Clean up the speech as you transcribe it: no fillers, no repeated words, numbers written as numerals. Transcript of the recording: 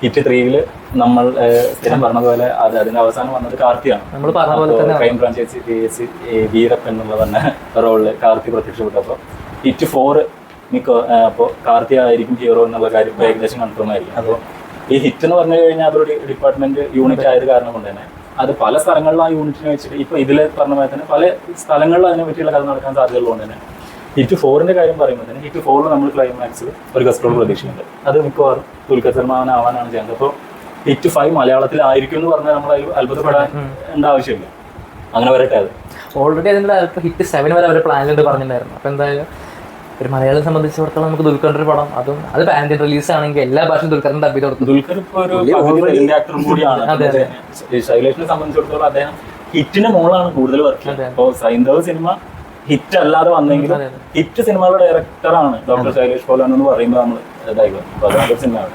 Hit 3 നമ്മൾ സ്ഥിരം പറഞ്ഞതുപോലെ അതിന്റെ അവസാനം വന്നത് കാർത്തിയാണ്. നമ്മൾ പറഞ്ഞ പോലെ തന്നെ ക്രൈം ബ്രാഞ്ച് വീരപ്പൻ എന്നുള്ള തന്നെ റോളില് കാർത്തി പ്രത്യക്ഷപ്പെട്ടപ്പോൾ ഹിറ്റ് 4 അപ്പോൾ കാർത്തി ആയിരിക്കും ഹീറോ എന്നുള്ള കാര്യം ഏകദേശം കൺഫേം ആയിരിക്കും. അപ്പോൾ ഈ ഹിറ്റ് എന്ന് പറഞ്ഞു കഴിഞ്ഞാൽ അതൊരു ഡിപ്പാർട്ട്മെന്റ് യൂണിറ്റ് ആയത് കാരണം കൊണ്ട് തന്നെ അത് പല സ്ഥലങ്ങളിലും ആ യൂണിറ്റിനെ വെച്ചിട്ട് ഇപ്പൊ ഇതിൽ പറഞ്ഞ പോലെ തന്നെ പല സ്ഥലങ്ങളിലും അതിനെ പറ്റിയുള്ള കഥ നടക്കാൻ സാധ്യതയുള്ളതുകൊണ്ട് തന്നെ ഹിറ്റ് 4ന്റെ കാര്യം പറയുമ്പോൾ തന്നെ ഹിറ്റ് 4 നമ്മൾ ക്ലൈമാക്സ് ഒരു ഗസ്റ്റ് റോൾ പ്രതീക്ഷിക്കുന്നുണ്ട്. അത് മിക്കവാറും ദുൽഖർ സൽമാൻ ആവാനാണ് ചെയ്യുന്നത്. അപ്പോൾ ഹിറ്റ് 5 മലയാളത്തിലായിരിക്കും എന്ന് പറഞ്ഞാൽ നമ്മൾ അത്ഭുതപ്പെടാൻ ആവശ്യമില്ല. അങ്ങനെ വരട്ടെ. അത് ഓൾറെഡി അതിൻ്റെ ഹിറ്റ് 7 വരെ അവർ പ്ലാനിലുണ്ട് പറഞ്ഞിട്ടുണ്ടായിരുന്നു. അപ്പോൾ എന്തായാലും ഒരു മലയാളം സംബന്ധിച്ചിടത്തോളം നമുക്ക് ദുൽഖറിന്റെ ഒരു പടം, അതും അത് പാൻ ഇന്ത്യൻ റിലീസ് ആണെങ്കിൽ എല്ലാ ഭാഷയും ദുൽഖറിന്റെ ഡബ് ചെയ്ത് കൊടുത്തു. ദുൽഖർ ഇപ്പോൾ ഒരു ആക്ടറും കൂടിയാണ്. ശൈലേഷിനെ സംബന്ധിച്ചിടത്തോളം അദ്ദേഹം ഹിറ്റിന്റെ മോളാണ് കൂടുതൽ വർക്ക് ചെയ്യുന്നത്. ഇപ്പോൾ സൈന്ധവ സിനിമ ഹിറ്റ് അല്ലാതെ വന്നെങ്കിലും ഹിറ്റ് സിനിമകളുടെ ഡയറക്ടറാണ് ഡോക്ടർ ശൈലേഷ് പോലാൻ എന്ന് പറയുമ്പോൾ നമ്മൾ ഇതായി. അപ്പോൾ അതൊരു സിനിമയാണ്.